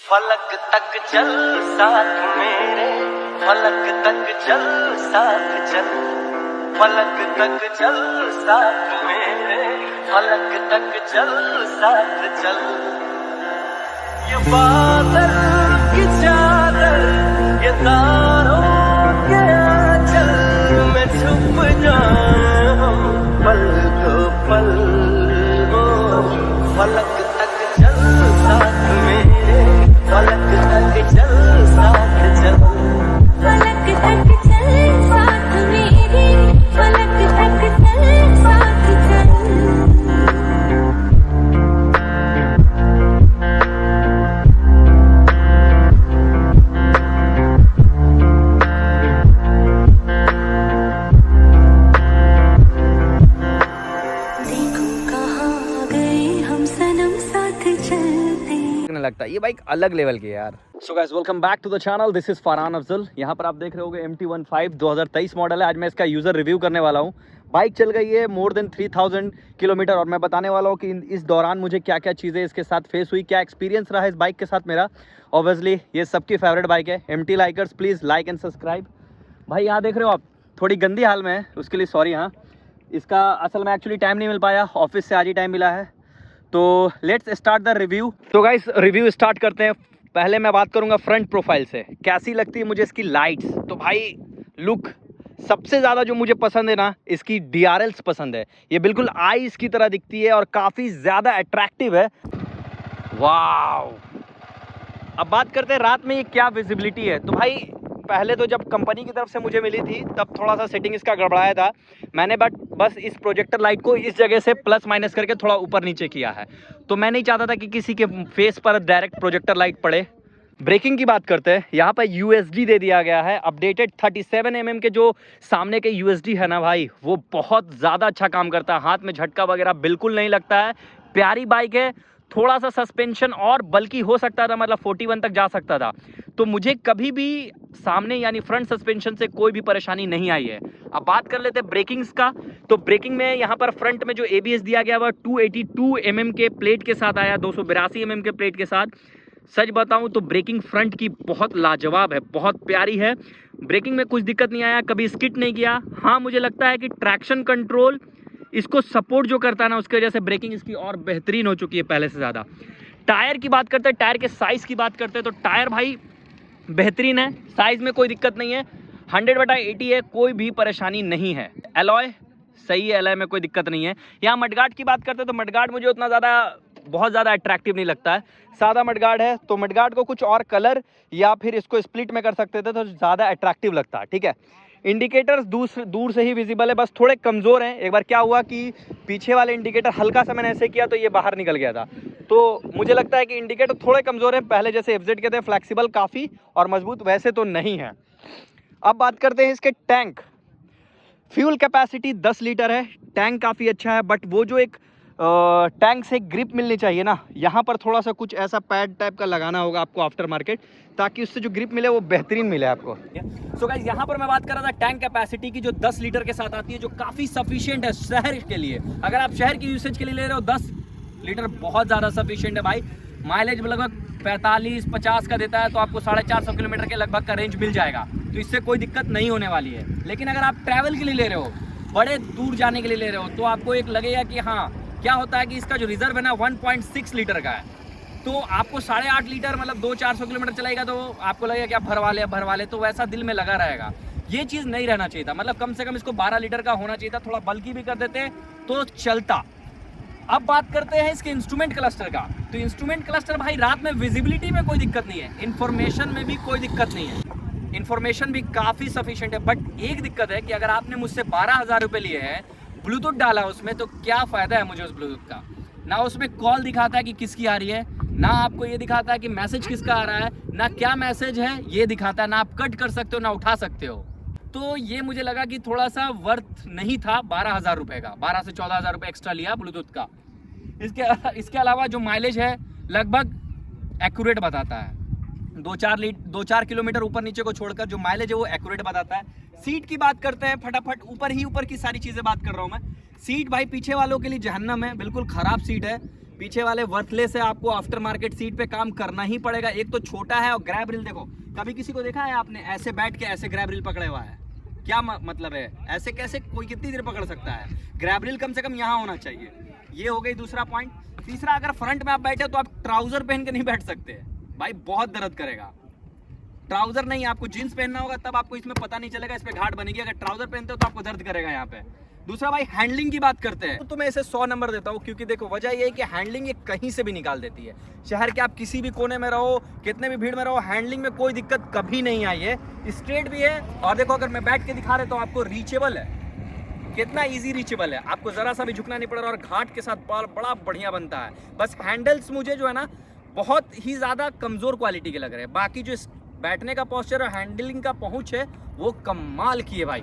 फलक तक चल साथ मेरे, फलक तक चल साथ चल, फलक तक चल साथ मेरे, फलक तक चल साथ चल। ये बादल की चादर, ये तारों के आंचल में छुप जाए हम पल दो पल। फलक तक चल साथ मेरे, फलक तक चल साथ चल, फलक तक चल साथ मेरे, फलक तक चल साथ चल। देखो कहाँ गए हम सनम साथ चलते। लगता है ये बाइक अलग लेवल की है यार। So guys welcome back to the channel, this is Farhan Afzal. यहाँ पर आप देख रहे होगे MT-15 2023 मॉडल है। आज मैं इसका यूज़र रिव्यू करने वाला हूँ। बाइक चल गई है मोर देन 3000 किलोमीटर और मैं बताने वाला हूँ कि इस दौरान मुझे क्या क्या चीज़ें इसके साथ फेस हुई, क्या एक्सपीरियंस रहा इस बाइक के साथ मेरा। ऑब्वियसली ये सबकी फेवरेट बाइक है। MT likers please like and subscribe. भाई यहाँ देख रहे हो आप, थोड़ी गंदी हाल में है, उसके लिए सॉरी। हाँ, इसका असल में एक्चुअली टाइम नहीं मिल पाया, ऑफिस से आज ही टाइम मिला है। तो लेट्स स्टार्ट द रिव्यू। तो गाइस रिव्यू स्टार्ट करते हैं। पहले मैं बात करूंगा फ्रंट प्रोफाइल से, कैसी लगती है मुझे इसकी लाइट्स। तो भाई लुक सबसे ज़्यादा जो मुझे पसंद है ना, इसकी DRLs पसंद है। ये बिल्कुल आईज की तरह दिखती है और काफ़ी ज़्यादा अट्रैक्टिव है। वाव। अब बात करते हैं रात में ये क्या विजिबिलिटी है। तो भाई पहले तो जब कंपनी की तरफ से मुझे मिली थी तब थोड़ा सा सेटिंग इसका गड़बड़ाया था मैंने, बस इस प्रोजेक्टर लाइट को इस जगह से प्लस माइनस करके थोड़ा ऊपर नीचे किया है। तो मैं नहीं चाहता था कि किसी के फेस पर डायरेक्ट प्रोजेक्टर लाइट पड़े। ब्रेकिंग की बात करते हैं, यहाँ पर USD दे दिया गया है अपडेटेड 37 mm के जो सामने के USD है ना भाई, वो बहुत ज़्यादा अच्छा काम करता है। हाथ में झटका वगैरह बिल्कुल नहीं लगता है। प्यारी बाइक है। थोड़ा सा सस्पेंशन और बल्कि हो सकता था, मतलब 41 तक जा सकता था। तो मुझे कभी भी सामने यानी फ्रंट सस्पेंशन से कोई भी परेशानी नहीं आई है। अब बात कर लेते हैं ब्रेकिंग्स का। तो ब्रेकिंग में यहाँ पर फ्रंट में जो ABS दिया गया वह 282 mm के प्लेट के साथ आया, 282 mm के प्लेट के साथ। सच बताऊं तो ब्रेकिंग फ्रंट की बहुत लाजवाब है, बहुत प्यारी है। ब्रेकिंग में कुछ दिक्कत नहीं आया, कभी स्किड नहीं किया। हाँ, मुझे लगता है कि ट्रैक्शन कंट्रोल इसको सपोर्ट जो करता है ना, उसकी वजह से ब्रेकिंग इसकी और बेहतरीन हो चुकी है पहले से ज़्यादा। टायर की बात करते हैं, टायर के साइज़ की बात करते हैं तो टायर भाई बेहतरीन है, साइज़ में कोई दिक्कत नहीं है। 100/80 है, कोई भी परेशानी नहीं है। एलॉय सही है, एलॉय में कोई दिक्कत नहीं है। यहाँ मडगार्ड की बात करते हैं तो मडगार्ड मुझे उतना ज़्यादा बहुत ज़्यादा अट्रैक्टिव नहीं लगता है, सादा मडगार्ड है। तो मडगार्ड को कुछ और कलर या फिर इसको स्प्लिट में कर सकते थे तो ज़्यादा अट्रैक्टिव लगता है। ठीक है, इंडिकेटर्स दूर से ही विजिबल है, बस थोड़े कमज़ोर हैं। एक बार क्या हुआ कि पीछे वाले इंडिकेटर हल्का सा मैंने ऐसे किया तो ये बाहर निकल गया था। तो मुझे लगता है कि इंडिकेटर थोड़े कमज़ोर हैं, पहले जैसे FZ के थे फ्लैक्सिबल काफ़ी और मजबूत, वैसे तो नहीं है। अब बात करते हैं इसके टैंक। फ्यूल कैपेसिटी 10 लीटर है, टैंक काफ़ी अच्छा है। बट वो जो एक टैंक से ग्रिप मिलनी चाहिए ना, यहाँ पर थोड़ा सा कुछ ऐसा पैड टाइप का लगाना होगा आपको आफ्टर मार्केट, ताकि उससे जो ग्रिप मिले वो बेहतरीन मिले आपको। सो गाइस यहाँ पर मैं बात कर रहा था टैंक कैपेसिटी की, जो 10 लीटर के साथ आती है, जो काफ़ी सफिशिएंट है शहर के लिए। अगर आप शहर की यूसेज के लिए ले रहे हो 10 लीटर बहुत ज़्यादा सफिशिएंट है भाई। माइलेज लगभग 45-50 का देता है, तो आपको 450 किलोमीटर के लगभग का रेंज मिल जाएगा। तो इससे कोई दिक्कत नहीं होने वाली है। लेकिन अगर आप ट्रैवल के लिए ले रहे हो, बड़े दूर जाने के लिए ले रहे हो, तो आपको एक लगेगा कि हाँ, क्या होता है कि इसका जो रिजर्व है ना 1.6 लीटर का है, तो आपको 8.5 लीटर मतलब 200-400 किलोमीटर चलेगा तो आपको लगेगा कि आप भरवा ले, तो वैसा दिल में लगा रहेगा। ये चीज़ नहीं रहना चाहिए था, मतलब कम से कम इसको 12 लीटर का होना चाहिए था। थोड़ा बल्कि भी कर देते तो चलता। अब बात करते हैं इसके इंस्ट्रूमेंट क्लस्टर का। तो इंस्ट्रूमेंट क्लस्टर भाई रात में विजिबिलिटी में कोई दिक्कत नहीं है, इन्फॉर्मेशन में भी कोई दिक्कत नहीं है, इन्फॉर्मेशन भी काफ़ी सफिशिएंट है। बट एक दिक्कत है कि अगर आपने मुझसे 12,000 रुपये लिए हैं, ब्लूटूथ डाला उसमें, तो क्या फ़ायदा है मुझे उस ब्लूटूथ का। ना उसमें कॉल दिखाता है कि किसकी आ रही है, ना आपको ये दिखाता है कि मैसेज किसका आ रहा है, ना क्या मैसेज है ये दिखाता है, ना आप कट कर सकते हो ना उठा सकते हो। तो ये मुझे लगा कि थोड़ा सा वर्थ नहीं था 12,000 रुपये का। 12 से 14,000 रुपये एक्स्ट्रा लिया ब्लूटूथ का। इसके अलावा जो माइलेज है लगभग एक्यूरेट बताता है। 2-4 किलोमीटर ऊपर नीचे को छोड़कर जो माइलेज है वो एक्यूरेट बताता है। सीट की बात करते हैं फटाफट, ऊपर की सारी चीज़ें बात कर रहा हूँ मैं। सीट भाई पीछे वालों के लिए जहन्नम है, बिल्कुल ख़राब सीट है। पीछे वाले वर्थलेस है, आपको आफ्टर मार्केट सीट पे काम करना ही पड़ेगा। एक तो छोटा है और ग्रैब रिल देखो, कभी किसी को देखा है आपने ऐसे बैठ के ऐसे ग्रैब रिल पकड़े हुआ है? क्या मतलब है? ऐसे कैसे कोई कितनी देर पकड़ सकता है? ग्रैब रिल कम से कम यहाँ होना चाहिए। ये हो गई दूसरा पॉइंट। तीसरा, अगर फ्रंट में आप बैठे तो आप ट्राउजर पहन के नहीं बैठ सकते भाई, बहुत दर्द करेगा। ट्राउजर नहीं, आपको जींस पहनना होगा, तब आपको इसमें पता नहीं चलेगा, इस पे घाट बनेगी। अगर ट्राउजर पहनते हो तो आपको दर्द करेगा यहाँ पे। दूसरा भाई, हैंडलिंग की बात करते हैं तो मैं इसे 100 नंबर देता हूँ, क्योंकि देखो वजह ये है कि हैंडलिंग ये कहीं से भी निकाल देती है। शहर के आप किसी भी कोने में रहो, कितने भी भीड़ में रहो, हैंडलिंग में कोई दिक्कत कभी नहीं आई है। स्ट्रेट भी है, और देखो अगर मैं बैठ के दिखा रहा हूँ आपको, रीचेबल है, कितना इजी रीचेबल है, आपको जरा सा भी झुकना नहीं पड़ रहा, और घाट के साथ बड़ा बढ़िया बनता है। बस हैंडल्स मुझे जो है ना बहुत ही ज़्यादा कमज़ोर क्वालिटी के लग रहे हैं, बाकी जो बैठने का पोस्चर और हैंडलिंग का पहुंच है वो कमाल की है भाई।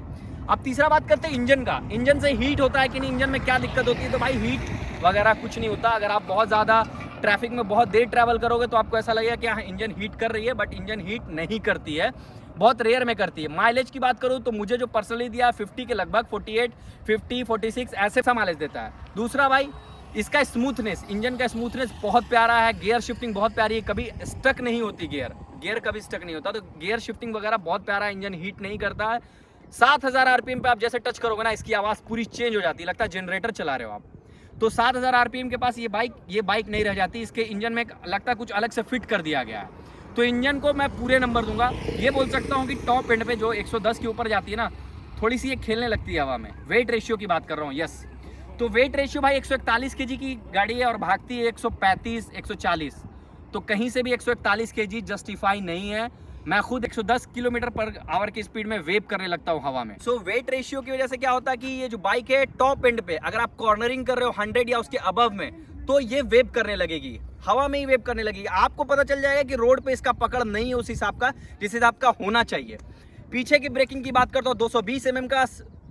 अब तीसरा बात करते हैं इंजन का। इंजन से हीट होता है कि नहीं, इंजन में क्या दिक्कत होती है? तो भाई हीट वगैरह कुछ नहीं होता। अगर आप बहुत ज़्यादा ट्रैफिक में बहुत देर ट्रैवल करोगे तो आपको ऐसा लगेगा कि हाँ इंजन हीट कर रही है, बट इंजन हीट नहीं करती है, बहुत रेयर में करती है। माइलेज की बात करूँ तो मुझे जो पर्सनली दिया 50 के लगभग, 48, 50, 46 ऐसे सा माइलेज देता है। दूसरा भाई, इसका स्मूथनेस, इंजन का स्मूथनेस बहुत प्यारा है। गियर शिफ्टिंग बहुत प्यारी है, कभी स्टक नहीं होती गियर कभी स्टक नहीं होता, तो गियर शिफ्टिंग वगैरह बहुत प्यारा है। इंजन हीट नहीं करता है। 7000 आरपीएम पे आप जैसे टच करोगे ना, इसकी आवाज़ पूरी चेंज हो जाती है, लगता है जनरेटर चला रहे हो आप। तो 7000 आरपीएम के पास ये बाइक नहीं रह जाती। इसके इंजन में लगता है कुछ अलग से फिट कर दिया गया है। तो इंजन को मैं पूरे नंबर दूंगा। ये बोल सकता हूँ कि टॉप एंड पे जो 110 के ऊपर जाती है ना, थोड़ी सी ये खेलने लगती है हवा में। वेट रेशियो की बात कर रहा हूँ, यस। तो वेट रेशियो भाई 141 केजी की गाड़ी है और भागती है 135, 140। तो कहीं से भी 141 केजी जस्टिफाई नहीं है। मैं खुद 110 किलोमीटर पर आवर की स्पीड में वेव करने लगता हूँ हवा में। सो वेट रेशियो की वजह से क्या होता है कि ये जो बाइक है टॉप एंड पे, अगर आप कॉर्नरिंग कर रहे हो 100 या उसके अबव में, तो ये वेव करने लगेगी, हवा में ही वेव करने लगेगी। आपको पता चल जाएगा कि रोड पे इसका पकड़ नहीं है उस हिसाब का जिस हिसाब का होना चाहिए। पीछे की ब्रेकिंग की बात करता हूँ, 220 mm का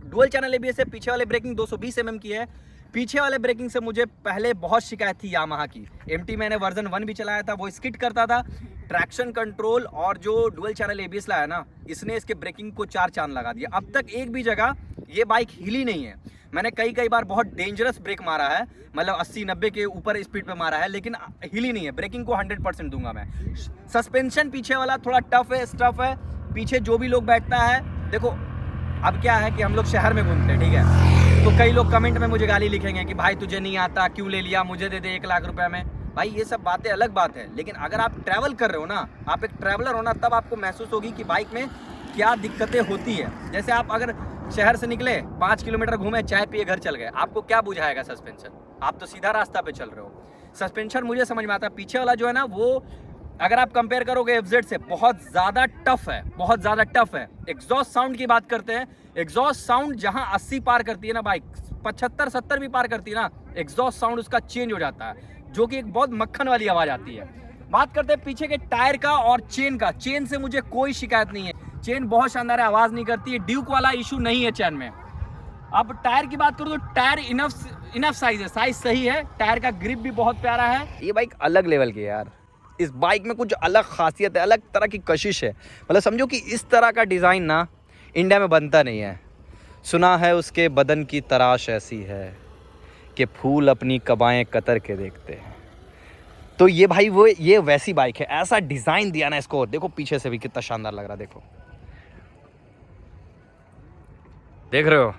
डुअल चैनल एबीएस है। पीछे वाले ब्रेकिंग 220 mm की है। पीछे वाले ब्रेकिंग से मुझे पहले बहुत शिकायत थी यामाहा की। MT मैंने वर्जन 1 भी चलाया था, वो स्किड करता था। ट्रैक्शन कंट्रोल और जो डुअल चैनल एबीएस लाया ना, इसने इसके ब्रेकिंग को 4 चांद लगा दिया। अब तक एक भी जगह ये बाइक हिली नहीं है। मैंने कई बार बहुत डेंजरस ब्रेक मारा है, मतलब 80-90 के ऊपर स्पीड पे मारा है, लेकिन हिली नहीं है। ब्रेकिंग को 100% दूंगा मैं। सस्पेंशन पीछे वाला थोड़ा टफ है, स्टफ है। पीछे जो भी लोग बैठता है, देखो अब क्या है कि हम लोग शहर में घूमते हैं, ठीक है, तो कई लोग कमेंट में मुझे गाली लिखेंगे कि भाई तुझे नहीं आता, क्यों ले लिया, मुझे दे दे 1 लाख रुपए में। भाई ये सब बातें अलग बात है, लेकिन अगर आप ट्रैवल कर रहे हो ना, आप एक ट्रैवलर हो ना, तब आपको महसूस होगी कि बाइक में क्या दिक्कतें होती है। जैसे आप अगर शहर से निकले, 5 किलोमीटर घूमे, चाय पिए, घर चल गए, आपको क्या बुझाएगा सस्पेंशन? आप तो सीधा रास्ता पे चल रहे हो। सस्पेंशन मुझे समझ में आता है। पीछे वाला जो है ना, वो अगर आप कंपेयर करोगे FZ से, बहुत ज़्यादा टफ है, बहुत ज़्यादा टफ है। एग्जॉस्ट साउंड की बात करते हैं, एग्जॉस्ट साउंड जहां 80 पार करती है ना बाइक, 75-70 भी पार करती है ना, एग्जॉस्ट साउंड उसका चेंज हो जाता है, जो कि एक बहुत मक्खन वाली आवाज़ आती है। बात करते हैं पीछे के टायर का और चेन का। चेन से मुझे कोई शिकायत नहीं है, चेन बहुत शानदार है, आवाज़ नहीं करती है, ड्यूक वाला इशू नहीं है चेन में। अब टायर की बात करूँ तो टायर इनफ साइज है, साइज सही है। टायर का ग्रिप भी बहुत प्यारा है। ये बाइक अलग लेवल की है यार। इस बाइक में कुछ अलग खासियत है, अलग तरह की कशिश है। मतलब समझो कि इस तरह का डिज़ाइन ना इंडिया में बनता नहीं है। सुना है उसके बदन की तराश ऐसी है कि फूल अपनी कबाएं कतर के देखते हैं। तो ये भाई वो ये वैसी बाइक है, ऐसा डिज़ाइन दिया ना इसको। देखो पीछे से भी कितना शानदार लग रहा है, देखो, देख रहे हो,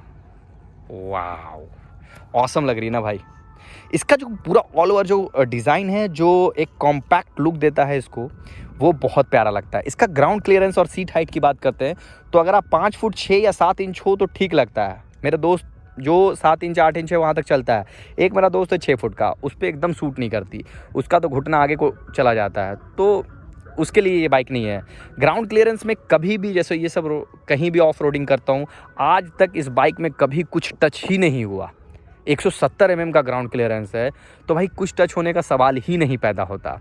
वाह, ऑसम लग रही है ना भाई। इसका जो पूरा ऑल ओवर जो डिज़ाइन है, जो एक कॉम्पैक्ट लुक देता है इसको, वो बहुत प्यारा लगता है। इसका ग्राउंड क्लियरेंस और सीट हाइट की बात करते हैं तो अगर आप 5 फुट 6 या 7 इंच हो तो ठीक लगता है। मेरा दोस्त जो 7 इंच 8 इंच है वहाँ तक चलता है। एक मेरा दोस्त है 6 फुट का, उस पर एकदम सूट नहीं करती, उसका तो घुटना आगे को चला जाता है, तो उसके लिए ये बाइक नहीं है। ग्राउंड क्लियरेंस में कभी भी, जैसे ये सब कहीं भी ऑफ रोडिंग करता हूँ, आज तक इस बाइक में कभी कुछ टच ही नहीं हुआ। 170 mm का ग्राउंड क्लियरेंस है, तो भाई कुछ टच होने का सवाल ही नहीं पैदा होता।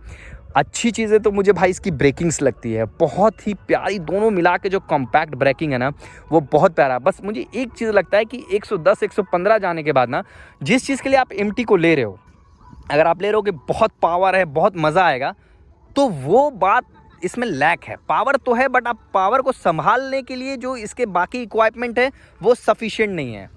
अच्छी चीज़ें तो मुझे भाई इसकी ब्रेकिंग्स लगती है, बहुत ही प्यारी। दोनों मिला के जो कॉम्पैक्ट ब्रेकिंग है ना, वो बहुत प्यारा। बस मुझे एक चीज़ लगता है कि 110 115 जाने के बाद ना, जिस चीज़ के लिए आप MT को ले रहे हो, अगर आप ले रहे हो कि बहुत पावर है, बहुत मज़ा आएगा, तो वो बात इसमें लैक है। पावर तो है, बट आप पावर को संभालने के लिए जो इसके बाकी इक्विपमेंट है वो सफिशिएंट नहीं है।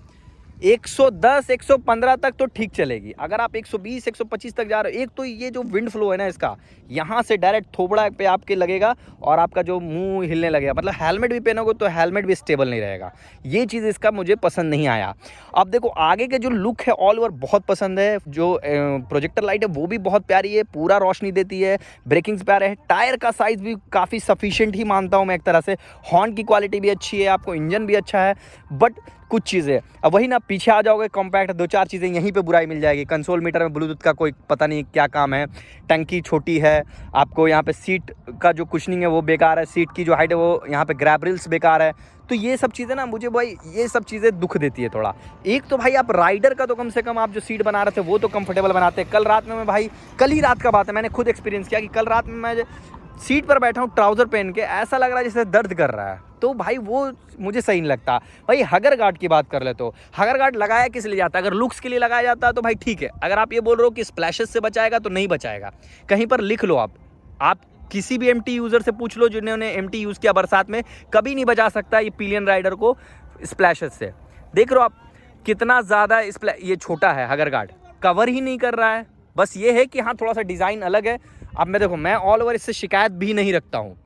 110 115 तक तो ठीक चलेगी। अगर आप 120 125 तक जा रहे हो, एक तो ये जो विंड फ्लो है ना इसका, यहाँ से डायरेक्ट थोबड़ा पे आपके लगेगा और आपका जो मुंह हिलने लगेगा, मतलब हेलमेट भी पहनोगे तो हेलमेट भी स्टेबल नहीं रहेगा। ये चीज़ इसका मुझे पसंद नहीं आया। अब देखो आगे के जो लुक है ऑल ओवर बहुत पसंद है। जो प्रोजेक्टर लाइट है वो भी बहुत प्यारी है, पूरा रोशनी देती है, ब्रेकिंग्स प्यारे है, टायर का साइज़ भी काफ़ी सफिशिएंट ही मानता हूँ मैं एक तरह से। हॉर्न की क्वालिटी भी अच्छी है, आपको इंजन भी अच्छा है। बट कुछ चीज़ें अब वही ना, पीछे आ जाओगे कॉम्पैक्ट, 2-4 चीज़ें यहीं पे बुराई मिल जाएगी। कंसोल मीटर में ब्लूटूथ का कोई पता नहीं क्या काम है, टंकी छोटी है, आपको यहाँ पे सीट का जो कुशनिंग है वो बेकार है, सीट की जो हाइट है वो, यहाँ पे ग्रैब रिल्स बेकार है। तो ये सब चीज़ें ना मुझे भाई, ये सब चीज़ें दुख देती है थोड़ा। एक तो भाई आप राइडर का तो कम से कम आप जो सीट बना रहे थे वो तो कंफर्टेबल बनाते हैं। कल रात में मैं भाई, कल ही रात का बात है, मैंने खुद एक्सपीरियंस किया कि कल रात में मैं सीट पर बैठा हूँ ट्राउज़र पहन के, ऐसा लग रहा है जैसे दर्द कर रहा है। तो भाई वो मुझे सही नहीं लगता। भाई हगर गार्ड की बात कर ले तो हगर गार्ड लगाया किस लिए जाता है? अगर लुक्स के लिए लगाया जाता है तो भाई ठीक है। अगर आप ये बोल रहे हो कि स्प्लैशेस से बचाएगा तो नहीं बचाएगा, कहीं पर लिख लो आप किसी भी एमटी यूज़र से पूछ लो जिन्होंने एमटी यूज़ किया बरसात में, कभी नहीं बचा सकता ये पिलियन राइडर को स्प्लैशेस से। देख रहे हो आप कितना ज़्यादा ये छोटा है, हगर गार्ड कवर ही नहीं कर रहा है। बस ये है कि हाँ थोड़ा सा डिज़ाइन अलग है। अब मैं देखो, मैं ऑल ओवर इससे शिकायत भी नहीं रखता हूँ।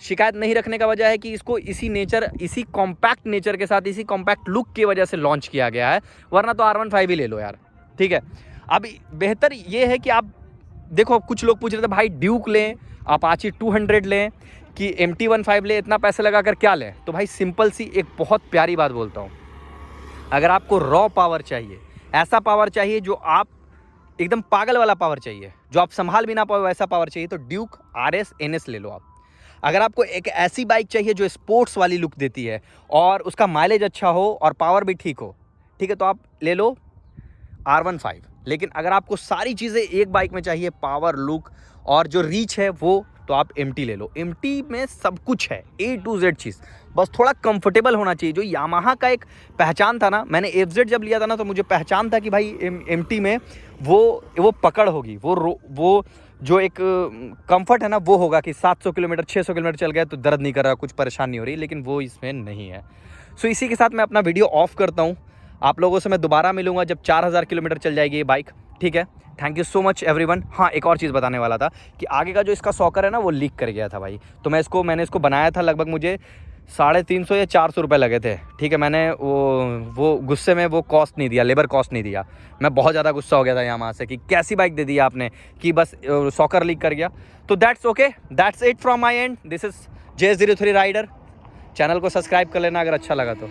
शिकायत नहीं रखने का वजह है कि इसको इसी कॉम्पैक्ट नेचर के साथ, इसी कॉम्पैक्ट लुक की वजह से लॉन्च किया गया है, वरना तो R15 ही ले लो यार, ठीक है। अब बेहतर ये है कि आप देखो, कुछ लोग पूछ रहे थे भाई ड्यूक लें, अपाची 200 लें कि MT-15 लें, इतना पैसे लगा कर क्या लें? तो भाई सिंपल सी एक बहुत प्यारी बात बोलता हूँ, अगर आपको रॉ पावर चाहिए, ऐसा पावर चाहिए जो आप एकदम पागल वाला पावर चाहिए, जो आप संभाल भी ना पाओ वैसा पावर चाहिए, तो ड्यूक RS NS ले लो आप। अगर आपको एक ऐसी बाइक चाहिए जो स्पोर्ट्स वाली लुक देती है और उसका माइलेज अच्छा हो और पावर भी ठीक हो, ठीक है, तो आप ले लो R15। लेकिन अगर आपको सारी चीज़ें एक बाइक में चाहिए, पावर, लुक और जो रीच है वो, तो आप MT ले लो। MT में सब कुछ है, A to Z चीज़, बस थोड़ा कंफर्टेबल होना चाहिए। जो यामाहा का एक पहचान था ना, मैंने FZ जब लिया था ना, तो मुझे पहचान था कि भाई MT में वो पकड़ होगी, वो जो एक कंफर्ट है ना वो होगा कि 700 किलोमीटर 600 किलोमीटर चल गया तो दर्द नहीं कर रहा, कुछ परेशानी नहीं हो रही, लेकिन वो इसमें नहीं है। सो इसी के साथ मैं अपना वीडियो ऑफ करता हूँ। आप लोगों से मैं दोबारा मिलूंगा जब 4000 किलोमीटर चल जाएगी ये बाइक, ठीक है। Thank you so much everyone. हाँ, एक और चीज़ बताने वाला था कि आगे का जो इसका सॉकर है ना वो लीक कर गया था भाई, तो मैंने इसको बनाया था, लगभग मुझे 350 या 400 रुपये लगे थे, ठीक है। मैंने वो गुस्से में वो कॉस्ट नहीं दिया, लेबर कॉस्ट नहीं दिया। मैं बहुत ज़्यादा गुस्सा हो गया था यहाँ से कि कैसी बाइक दे दी आपने कि बस सॉकर लीक कर गया। तो that's okay, that's it from my end. This is JS03 rider. Channel को सब्सक्राइब कर लेना अगर अच्छा लगा तो।